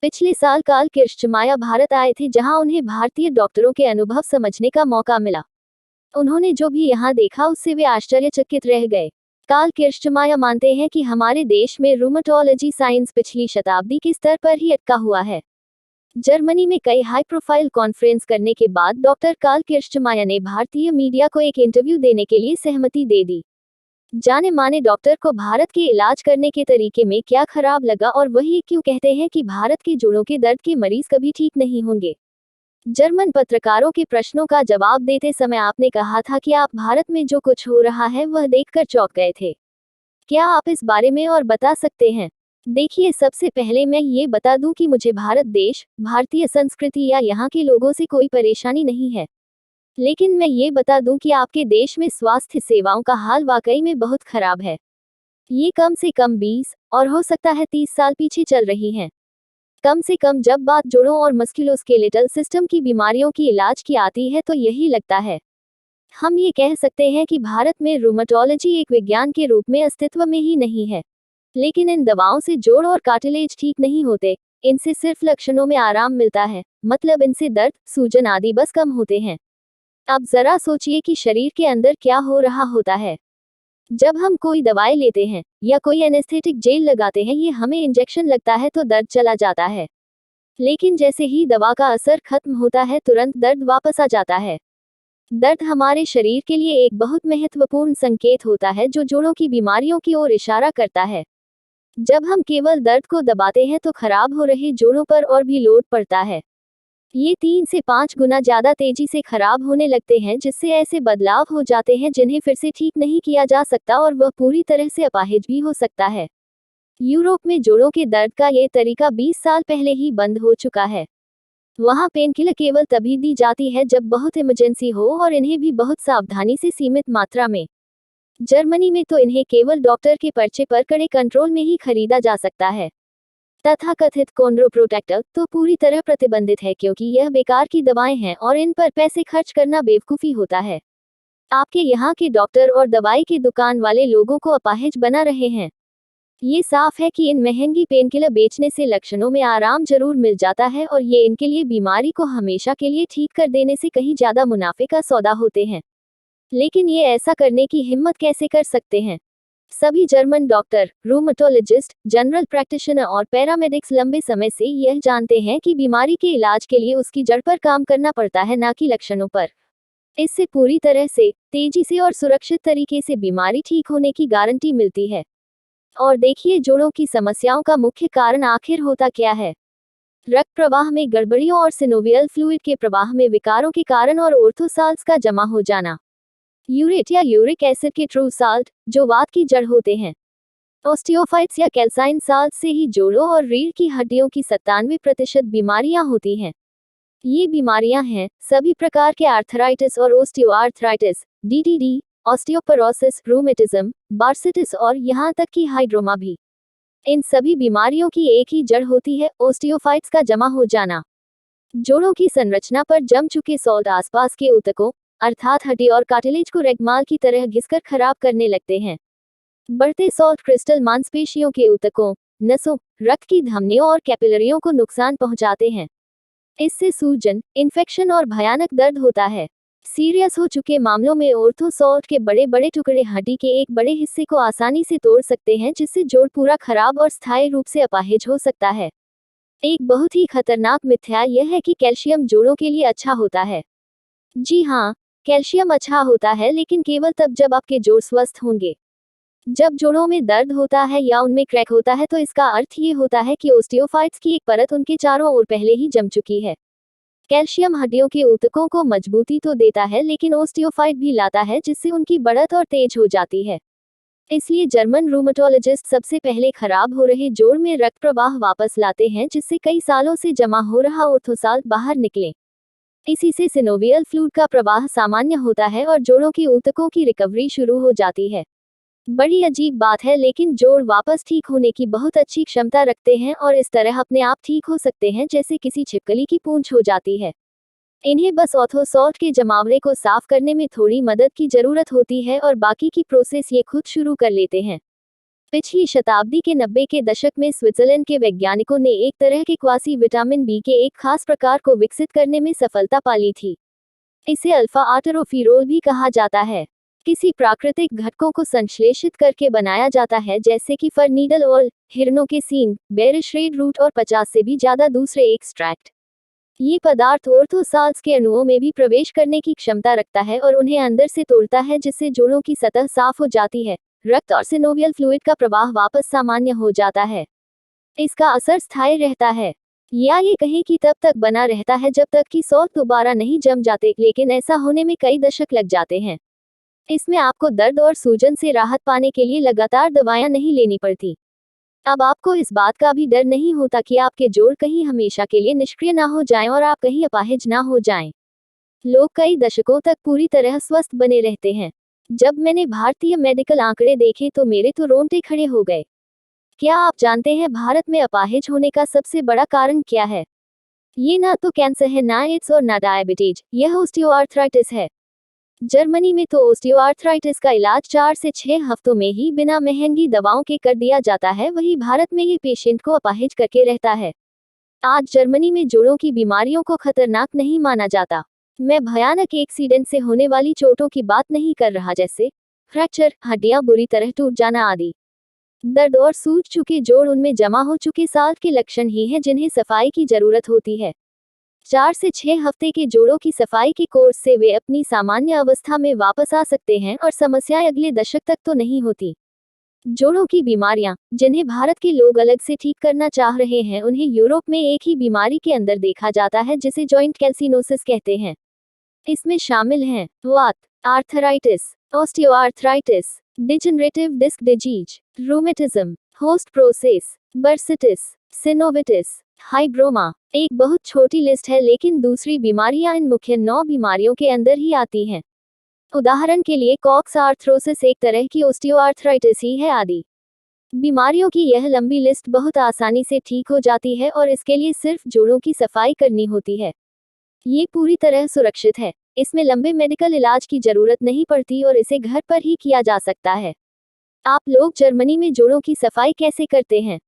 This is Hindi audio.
पिछले साल कार्ल किर्स्चमायर भारत आए थे, जहां उन्हें भारतीय डॉक्टरों के अनुभव समझने का मौका मिला। उन्होंने जो भी यहाँ देखा उससे वे आश्चर्यचकित रह गए। कार्ल किर्स्चमायर मानते हैं कि हमारे देश में रूमेटोलॉजी साइंस पिछली शताब्दी के स्तर पर ही अटका हुआ है। जर्मनी में कई हाई प्रोफाइल कॉन्फ्रेंस करने के बाद डॉक्टर कार्ल किर्स्चमायर ने भारतीय मीडिया को एक इंटरव्यू देने के लिए सहमति दे दी। जाने माने डॉक्टर को भारत के इलाज करने के तरीके में क्या खराब लगा और वही क्यों कहते हैं कि भारत के जोड़ों के दर्द के मरीज कभी ठीक नहीं होंगे। जर्मन पत्रकारों के प्रश्नों का जवाब देते समय आपने कहा था कि आप भारत में जो कुछ हो रहा है वह देखकर चौंक गए थे। क्या आप इस बारे में और बता सकते हैं? देखिए, सबसे पहले मैं ये बता दूं कि मुझे भारत देश, भारतीय संस्कृति या यहाँ के लोगों से कोई परेशानी नहीं है। लेकिन मैं ये बता दूं कि आपके देश में स्वास्थ्य सेवाओं का हाल वाकई में बहुत खराब है। ये कम से कम 20 और हो सकता है 30 साल पीछे चल रही हैं। कम से कम जब बात जोड़ों और मस्कुलोस्केलेटल सिस्टम की बीमारियों की इलाज की आती है तो यही लगता है। हम ये कह सकते हैं कि भारत में रूमेटोलॉजी एक विज्ञान के रूप में अस्तित्व में ही नहीं है। लेकिन इन दवाओं से जोड़ और कार्टिलेज ठीक नहीं होते, इनसे सिर्फ लक्षणों में आराम मिलता है, मतलब इनसे दर्द, सूजन आदि बस कम होते हैं। अब जरा सोचिए कि शरीर के अंदर क्या हो रहा होता है। जब हम कोई दवाई लेते हैं या कोई एनेस्थेटिक जेल लगाते हैं, ये हमें इंजेक्शन लगता है तो दर्द चला जाता है। लेकिन जैसे ही दवा का असर खत्म होता है तुरंत दर्द वापस आ जाता है। दर्द हमारे शरीर के लिए एक बहुत महत्वपूर्ण संकेत होता है जो जोड़ों की बीमारियों की ओर इशारा करता है। जब हम केवल दर्द को दबाते हैं तो खराब हो रहे जोड़ों पर और भी लोड पड़ता है। ये 3 से 5 गुना ज्यादा तेजी से खराब होने लगते हैं, जिससे ऐसे बदलाव हो जाते हैं जिन्हें फिर से ठीक नहीं किया जा सकता और वह पूरी तरह से अपाहिज भी हो सकता है। यूरोप में जोड़ों के दर्द का ये तरीका 20 साल पहले ही बंद हो चुका है। वहाँ पेनकिलर केवल तभी दी जाती है जब बहुत इमरजेंसी हो और इन्हें भी बहुत सावधानी से सीमित मात्रा में। जर्मनी में तो इन्हें केवल डॉक्टर के पर्चे पर कड़े कंट्रोल में ही खरीदा जा सकता है। तथाकथित कॉन्ड्रोप्रोटेक्टर तो पूरी तरह प्रतिबंधित है, क्योंकि यह बेकार की दवाएं हैं और इन पर पैसे खर्च करना बेवकूफ़ी होता है। आपके यहाँ के डॉक्टर और दवाई की दुकान वाले लोगों को अपाहिज बना रहे हैं। ये साफ है कि इन महंगी पेनकिलर बेचने से लक्षणों में आराम जरूर मिल जाता है और ये इनके लिए बीमारी को हमेशा के लिए ठीक कर देने से कहीं ज़्यादा मुनाफे का सौदा होते हैं। लेकिन ये ऐसा करने की हिम्मत कैसे कर सकते हैं? सभी German doctor, rheumatologist, general practitioner और पैरामेडिक्स लंबे समय से यह जानते हैं कि बीमारी के इलाज के लिए उसकी जड़ पर काम करना पड़ता है, ना कि लक्षणों पर। इससे पूरी तरह से, तेजी से और सुरक्षित तरीके से बीमारी ठीक होने की गारंटी मिलती है। और देखिए, जोड़ों की समस्याओं का मुख्य कारण आखिर होता क्या है? रक्त प्रवाह में गड़बड़ियों और सिनोवियल फ्लूइड के प्रवाह में विकारों के कारण और ऑर्थोसाल्स का जमा हो जाना। यूरेट या यूरिक एसिड के ट्रू साल्ट, जो वात की जड़ होते हैं। ऑस्टियोफाइट्स या कैल्साइन साल्ट से ही जोड़ों और रीढ़ की हड्डियों की 97% बीमारियां होती हैं। ये बीमारियां हैं सभी प्रकार के आर्थराइटिस और ओस्टियोआर्थराइटिस, डीटीडी, ऑस्टियोपोरोसिस, रूमेटिज्म, बार्सिटिस और यहाँ तक कि हाइड्रोमा भी। इन सभी बीमारियों की एक ही जड़ होती है, ओस्टियोफाइट्स का जमा हो जाना। जोड़ों की संरचना पर जम चुके सॉल्ट आसपास के ऊतकों, अर्थात हड्डी और कार्टिलेज को रेगमाल की तरह घिसकर खराब करने लगते हैं। बढ़ते सॉल्ट क्रिस्टल मांसपेशियों के ऊतकों, नसों, रक्त की धमनियों और कैपिलरियों को नुकसान पहुंचाते हैं। इससे सूजन, इन्फेक्शन और भयानक दर्द होता है। सीरियस हो चुके मामलों में ऑर्थो सॉल्ट के बड़े बड़े टुकड़े हड्डी के एक बड़े हिस्से को आसानी से तोड़ सकते हैं, जिससे जोड़ पूरा खराब और स्थायी रूप से अपाहिज हो सकता है। एक बहुत ही खतरनाक मिथ्या यह है कि कैल्शियम जोड़ों के लिए अच्छा होता है। जी हाँ, कैल्शियम अच्छा होता है, लेकिन केवल तब जब आपके जोड़ स्वस्थ होंगे। जब जोड़ों में दर्द होता है या उनमें क्रैक होता है तो इसका अर्थ ये होता है कि ओस्टियोफाइट्स की एक परत उनके चारों ओर पहले ही जम चुकी है। कैल्शियम हड्डियों के ऊतकों को मजबूती तो देता है, लेकिन ओस्टियोफाइट भी लाता है, जिससे उनकी बढ़त और तेज हो जाती है। इसलिए जर्मन रूमेटोलॉजिस्ट सबसे पहले खराब हो रहे जोड़ में रक्त प्रवाह वापस लाते हैं, जिससे कई सालों से जमा हो रहा ऑर्थोसाल्ट बाहर निकले। इसी से सिनोवियल फ्लूइड का प्रवाह सामान्य होता है और जोड़ों के ऊतकों की रिकवरी शुरू हो जाती है। बड़ी अजीब बात है, लेकिन जोड़ वापस ठीक होने की बहुत अच्छी क्षमता रखते हैं और इस तरह अपने आप ठीक हो सकते हैं, जैसे किसी छिपकली की पूंछ हो जाती है। इन्हें बस ऑर्थोसॉल्ट के जमावड़े को साफ करने में थोड़ी मदद की जरूरत होती है और बाकी की प्रोसेस ये खुद शुरू कर लेते हैं। पिछली शताब्दी के 90 के दशक में स्विट्जरलैंड के वैज्ञानिकों ने एक तरह के क्वासी विटामिन बी के एक खास प्रकार को विकसित करने में सफलता पाली थी। इसे अल्फा आटरोफिरोल भी कहा जाता है। किसी प्राकृतिक घटकों को संश्लेषित करके बनाया जाता है, जैसे कि फर नीडल ऑयल, हिरणों के सींग, बेरिश रेड रूट और 50 से भी ज्यादा दूसरे एक्सट्रैक्ट। ये पदार्थ ऑर्थोसाल्स के अणुओं में भी प्रवेश करने की क्षमता रखता है और उन्हें अंदर से तोड़ता है, जिससे जोड़ों की सतह साफ हो जाती है, रक्त और सिनोवियल फ्लूइड का प्रवाह वापस सामान्य हो जाता है। इसका असर स्थायी रहता है, या ये कहें कि तब तक बना रहता है जब तक कि सॉल्ट दोबारा नहीं जम जाते, लेकिन ऐसा होने में कई दशक लग जाते हैं। इसमें आपको दर्द और सूजन से राहत पाने के लिए लगातार दवाएं नहीं लेनी पड़ती। अब आपको इस बात का भी डर नहीं होता कि आपके जोड़ कहीं हमेशा के लिए निष्क्रिय ना हो जाएं और आप कहीं अपाहिज ना हो जाएं। लोग कई दशकों तक पूरी तरह स्वस्थ बने रहते हैं। जब मैंने भारतीय मेडिकल आंकड़े देखे तो मेरे तो रोंगटे खड़े हो गए। क्या आप जानते हैं भारत में अपाहिज होने का सबसे बड़ा कारण क्या है? ये ना तो कैंसर है, ना एड्स और ना डायबिटीज, यह ऑस्टियोआर्थराइटिस है। जर्मनी में तो ऑस्टियोआर्थराइटिस का इलाज 4 से 6 हफ्तों में ही बिना महंगी दवाओं के कर दिया जाता है, वही भारत में ये पेशेंट को अपाहिज करके रहता है। आज जर्मनी में जोड़ों की बीमारियों को खतरनाक नहीं माना जाता। मैं भयानक एक्सीडेंट से होने वाली चोटों की बात नहीं कर रहा, जैसे फ्रैक्चर, हड्डियां बुरी तरह टूट जाना आदि। दर्द और सूज चुके जोड़ उनमें जमा हो चुके साल्ट के लक्षण ही हैं जिन्हें सफाई की जरूरत होती है। 4 से 6 हफ्ते के जोड़ों की सफाई के कोर्स से वे अपनी सामान्य अवस्था में वापस आ सकते हैं और समस्याएं अगले दशक तक तो नहीं होती। जोड़ों की बीमारियां, जिन्हें भारत के लोग अलग से ठीक करना चाह रहे हैं, उन्हें यूरोप में एक ही बीमारी के अंदर देखा जाता है, जिसे जॉइंट कैल्सिनोसिस कहते हैं। इसमें शामिल हैं वात, arthritis, osteoarthritis, degenerative disc disease, rheumatism, host process, bursitis, synovitis, हाइब्रोमा। एक बहुत छोटी लिस्ट है, लेकिन दूसरी बीमारियां इन मुख्य 9 बीमारियों के अंदर ही आती हैं। उदाहरण के लिए कॉक्स आर्थ्रोसिस एक तरह की ऑस्टियोआर्थराइटिस ही है आदि। बीमारियों की यह लंबी लिस्ट बहुत आसानी से ठीक हो जाती है और इसके लिए सिर्फ जोड़ों की सफाई करनी होती है। ये पूरी तरह सुरक्षित है, इसमें लंबे मेडिकल इलाज की जरूरत नहीं पड़ती और इसे घर पर ही किया जा सकता है। आप लोग जर्मनी में जोड़ों की सफाई कैसे करते हैं?